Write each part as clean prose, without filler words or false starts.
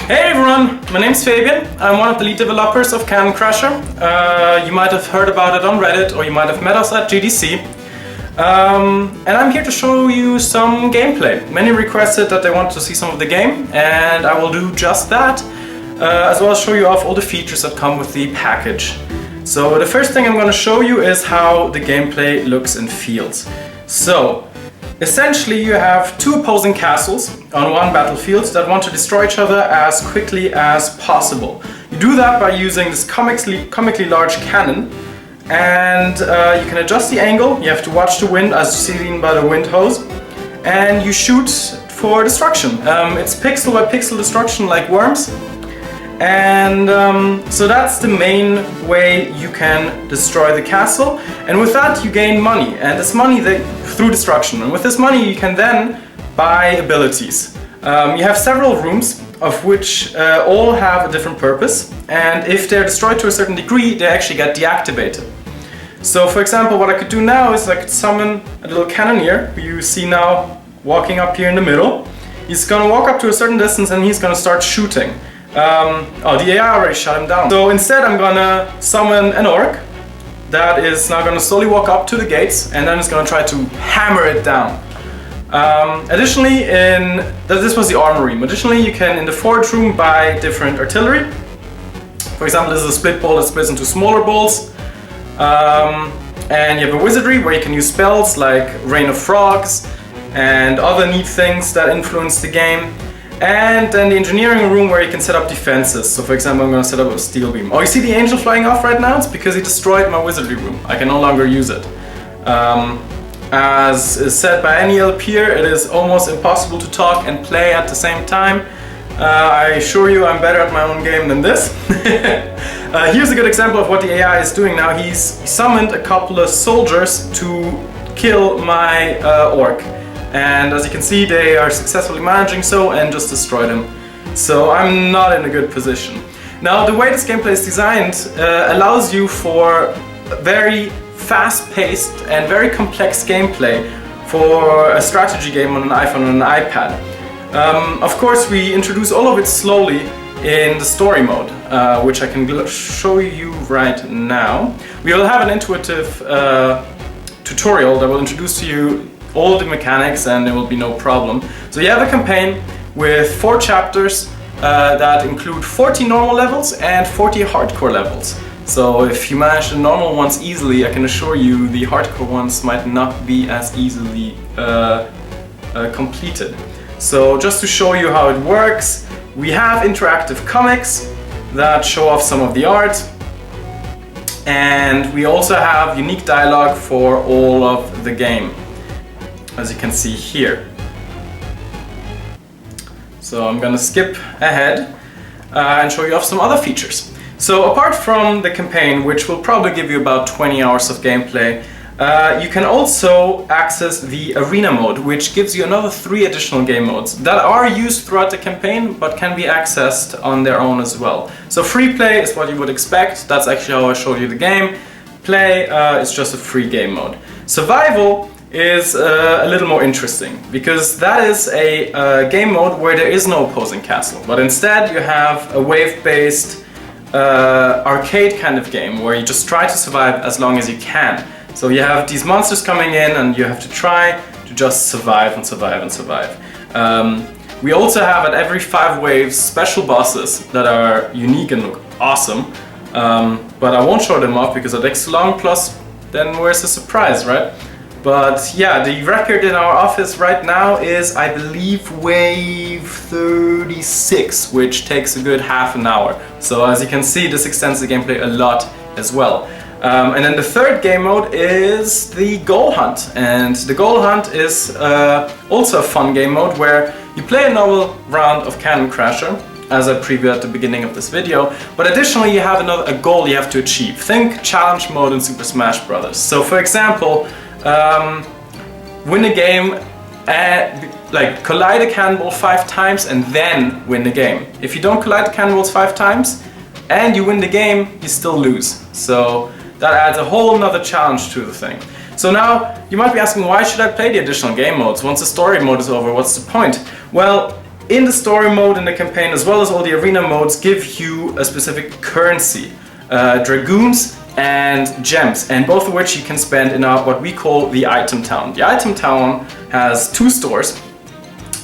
Hey everyone, my name's Fabian. I'm one of the lead developers of Cannon Crusher. You might have heard about it on Reddit, or you might have met us at GDC. And I'm here to show you some gameplay. Many requested that they want to see some of the game, and I will do just that, as well as show you off all the features that come with the package. So the first thing I'm going to show you is how the gameplay looks and feels. So essentially you have two opposing castles on one battlefield that want to destroy each other as quickly as possible. You do that by using this comically large cannon, and you can adjust the angle. You have to watch the wind as seen by the wind hose, and you shoot for destruction. It's pixel by pixel destruction like worms. And so that's the main way you can destroy the castle, and with that you gain money, and this money through destruction, and with this money you can then buy abilities. You have several rooms of which all have a different purpose, and if they're destroyed to a certain degree they actually get deactivated. So for example, what I could do now is I could summon a little cannoneer who you see now walking up here in the middle. He's gonna walk up to a certain distance and he's gonna start shooting. Oh, the AI already shut him down. So instead I'm gonna summon an orc that is now gonna slowly walk up to the gates, and then it's gonna try to hammer it down. Additionally, this was the armor room. Additionally, you can in the forge room buy different artillery. For example, this is a split ball that splits into smaller balls. And you have a wizardry where you can use spells like Rain of Frogs and other neat things that influence the game. And then the engineering room where you can set up defenses. So for example, I'm going to set up a steel beam. Oh, you see the angel flying off right now? It's because he destroyed my wizardry room. I can no longer use it. As is said by any LPer, it is almost impossible to talk and play at the same time. I assure you I'm better at my own game than this. Here's a good example of what the AI is doing now. He's summoned a couple of soldiers to kill my orc. And as you can see, they are successfully managing so and just destroyed him. So I'm not in a good position. Now the way this gameplay is designed allows you for very fast-paced and very complex gameplay for a strategy game on an iPhone and an iPad. Of course, we introduce all of it slowly in the story mode, which I can show you right now. We will have an intuitive tutorial that will introduce to you all the mechanics, and there will be no problem. So you have a campaign with 4 chapters that include 40 normal levels and 40 hardcore levels. So if you manage the normal ones easily, I can assure you the hardcore ones might not be as easily completed. So just to show you how it works, we have interactive comics that show off some of the art, and we also have unique dialogue for all of the game, as you can see here. So I'm gonna skip ahead and show you off some other features. So apart from the campaign, which will probably give you about 20 hours of gameplay, you can also access the arena mode, which gives you another 3 additional game modes that are used throughout the campaign but can be accessed on their own as well. So free play is what you would expect. That's actually how I showed you the game. Play is just a free game mode. Survival is a little more interesting, because that is a game mode where there is no opposing castle, but instead you have a wave-based arcade kind of game where you just try to survive as long as you can. So you have these monsters coming in and you have to try to just survive and survive and survive. We also have at every 5 waves special bosses that are unique and look awesome, but I won't show them off because it takes too long, plus then where's the surprise, right? But yeah, the record in our office right now is, I believe, wave 36, which takes a good half an hour. So as you can see, this extends the gameplay a lot as well. And then the third game mode is the goal hunt. And the goal hunt is also a fun game mode where you play a normal round of Cannon Crusher, as I previewed at the beginning of this video, but additionally you have a goal you have to achieve. Think challenge mode in Super Smash Bros. So for example, win a game, like collide a cannonball 5 times and then win the game. If you don't collide the cannonballs 5 times and you win the game, you still lose. So that adds a whole nother challenge to the thing. So now you might be asking, why should I play the additional game modes? Once the story mode is over, what's the point? Well, in the story mode, in the campaign, as well as all the arena modes, give you a specific currency, dragoons and gems, and both of which you can spend in what we call the item town. The item town has two stores.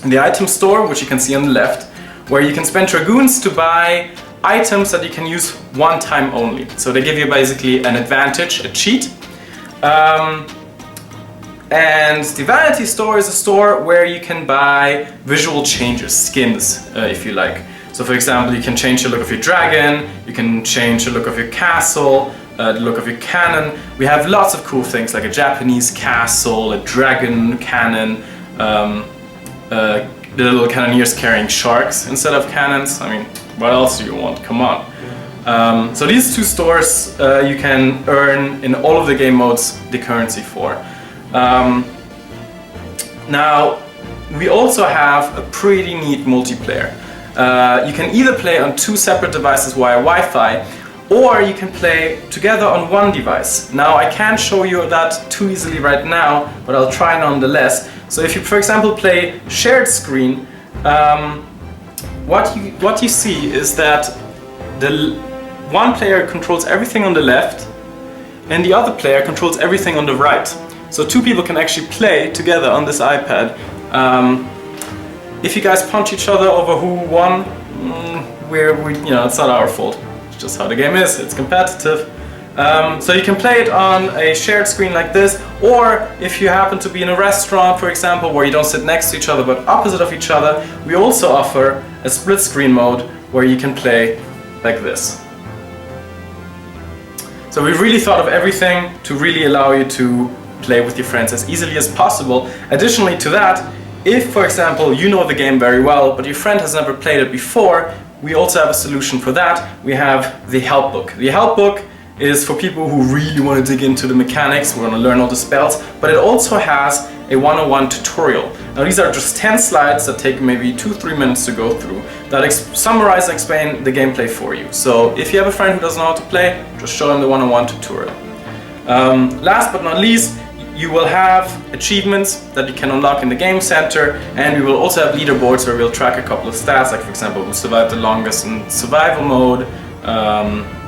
The item store, which you can see on the left, where you can spend dragoons to buy items that you can use one time only. So they give you basically an advantage, a cheat. And the vanity store is a store where you can buy visual changes, skins, if you like. So for example, you can change the look of your dragon, you can change the look of your castle, the look of your cannon. We have lots of cool things like a Japanese castle, a dragon cannon, the little cannoneers carrying sharks instead of cannons. I mean, what else do you want? Come on. So these two stores you can earn in all of the game modes the currency for. Now, we also have a pretty neat multiplayer. You can either play on two separate devices via Wi-Fi, or you can play together on one device. Now, I can't show you that too easily right now, but I'll try nonetheless. So if you, for example, play shared screen, what you see is that the one player controls everything on the left, and the other player controls everything on the right. So two people can actually play together on this iPad. If you guys punch each other over who won, you know, it's not our fault. It's just how the game is. It's competitive. So you can play it on a shared screen like this, or if you happen to be in a restaurant, for example, where you don't sit next to each other but opposite of each other, we also offer a split screen mode where you can play like this. So we really thought of everything to really allow you to play with your friends as easily as possible. Additionally to that, if, for example, you know the game very well, but your friend has never played it before, we also have a solution for that. We have the help book. The help book is for people who really want to dig into the mechanics, who want to learn all the spells, but it also has a 101 tutorial. Now these are just 10 slides that take maybe 2-3 minutes to go through, that summarize and explain the gameplay for you. So if you have a friend who doesn't know how to play, just show them the 101 tutorial. Last but not least, you will have achievements that you can unlock in the game center, and we will also have leaderboards where we'll track a couple of stats, like for example who survived the longest in survival mode,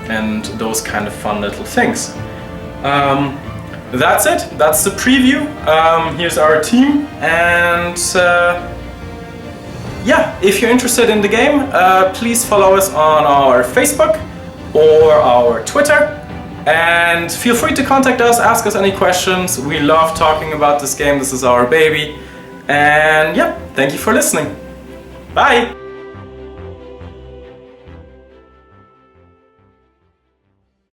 and those kind of fun little things. That's it, that's the preview. Here's our team, and yeah, if you're interested in the game, please follow us on our Facebook or our Twitter. And feel free to contact us, ask us any questions. We love talking about this game, this is our baby. And yeah, thank you for listening. Bye!